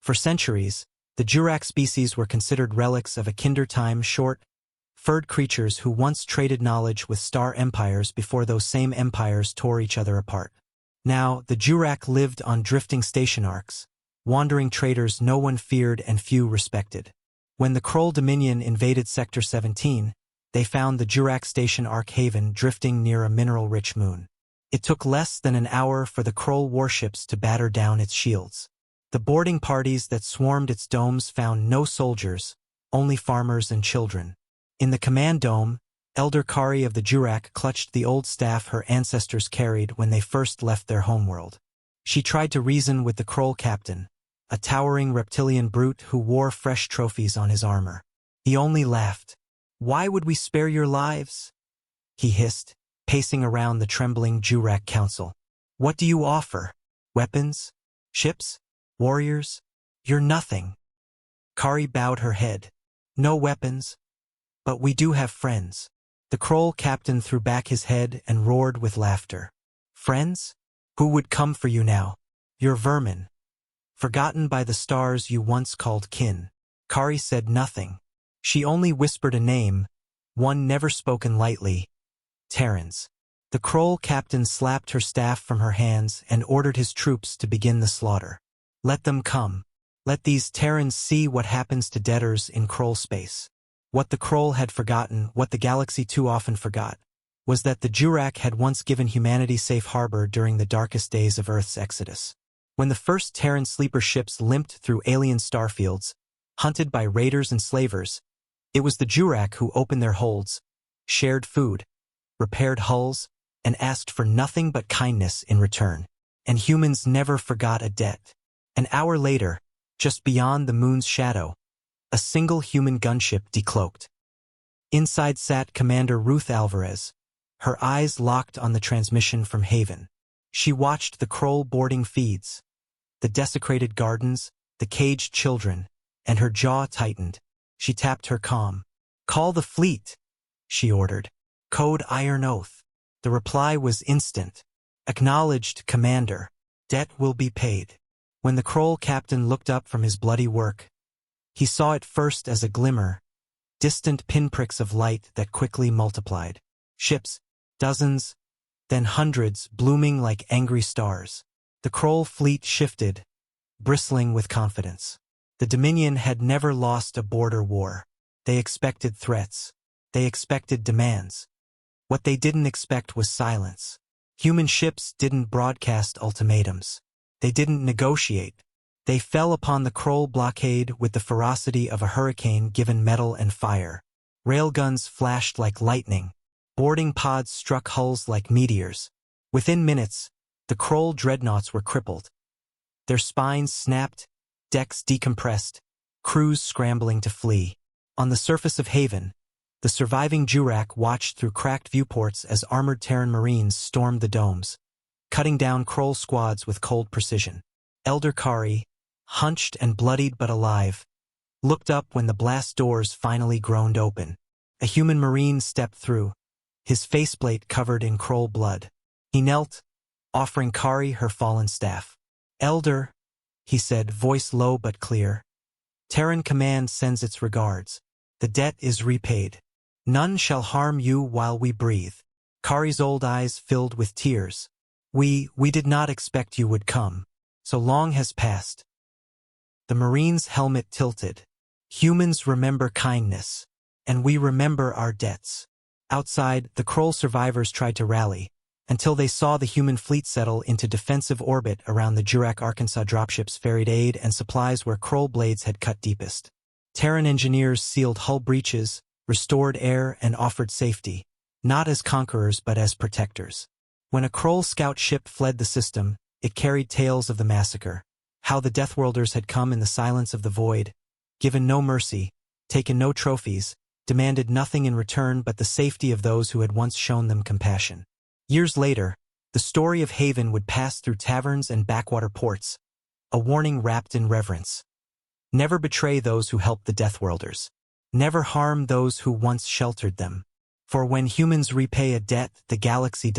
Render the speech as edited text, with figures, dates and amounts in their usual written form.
For centuries, the Jurak species were considered relics of a kinder-time short-furred creatures who once traded knowledge with star empires before those same empires tore each other apart. Now, the Jurak lived on drifting station arcs, wandering traders no one feared and few respected. When the Kroll Dominion invaded Sector 17, they found the Jurak Station Ark haven drifting near a mineral-rich moon. It took less than an hour for the Kroll warships to batter down its shields. The boarding parties that swarmed its domes found no soldiers, only farmers and children. In the command dome, Elder Kari of the Jurak clutched the old staff her ancestors carried when they first left their homeworld. She tried to reason with the Kroll captain, a towering reptilian brute who wore fresh trophies on his armor. He only laughed. "Why would we spare your lives?" he hissed, pacing around the trembling Jurak council. "What do you offer? Weapons? Ships? Warriors? You're nothing." Kari bowed her head. "No weapons. But we do have friends." The Kroll captain threw back his head and roared with laughter. "Friends? Who would come for you now? You're vermin. Forgotten by the stars you once called kin." Kari said nothing. She only whispered a name, one never spoken lightly. Terrans. The Kroll captain slapped her staff from her hands and ordered his troops to begin the slaughter. "Let them come. Let these Terrans see what happens to debtors in Kroll space." What the Kroll had forgotten, what the galaxy too often forgot, was that the Jurak had once given humanity safe harbor during the darkest days of Earth's exodus. When the first Terran sleeper ships limped through alien starfields, hunted by raiders and slavers, it was the Jurak who opened their holds, shared food, repaired hulls, and asked for nothing but kindness in return. And humans never forgot a debt. An hour later, just beyond the moon's shadow, a single human gunship decloaked. Inside sat Commander Ruth Alvarez, her eyes locked on the transmission from Haven. She watched the Kroll boarding feeds, the desecrated gardens, the caged children, and her jaw tightened. She tapped her comm. "Call the fleet," she ordered. "Code Iron Oath." The reply was instant. "Acknowledged, Commander. Debt will be paid." When the Kroll captain looked up from his bloody work, he saw it first as a glimmer, distant pinpricks of light that quickly multiplied. Ships, dozens, then hundreds, blooming like angry stars. The Kroll fleet shifted, bristling with confidence. The Dominion had never lost a border war. They expected threats. They expected demands. What they didn't expect was silence. Human ships didn't broadcast ultimatums. They didn't negotiate. They fell upon the Kroll blockade with the ferocity of a hurricane given metal and fire. Railguns flashed like lightning. Boarding pods struck hulls like meteors. Within minutes, the Kroll dreadnoughts were crippled. Their spines snapped, decks decompressed, crews scrambling to flee. On the surface of Haven, the surviving Jurak watched through cracked viewports as armored Terran Marines stormed the domes, cutting down Kroll squads with cold precision. Elder Kari, hunched and bloodied but alive, looked up when the blast doors finally groaned open. A human Marine stepped through, his faceplate covered in Kroll blood. He knelt, offering Kari her fallen staff. "Elder," he said, voice low but clear, "Terran Command sends its regards. The debt is repaid. None shall harm you while we breathe." Kari's old eyes filled with tears. We did not expect you would come. So long has passed." The Marine's helmet tilted. "Humans remember kindness, and we remember our debts." Outside, the Kroll survivors tried to rally, until they saw the human fleet settle into defensive orbit around the Jurak Arkansas dropships ferried aid and supplies where Kroll blades had cut deepest. Terran engineers sealed hull breaches, restored air, and offered safety, not as conquerors but as protectors. When a Kroll scout ship fled the system, it carried tales of the massacre, how the Deathworlders had come in the silence of the void, given no mercy, taken no trophies, demanded nothing in return but the safety of those who had once shown them compassion. Years later, the story of Haven would pass through taverns and backwater ports, a warning wrapped in reverence. Never betray those who helped the Deathworlders. Never harm those who once sheltered them. For when humans repay a debt, the galaxy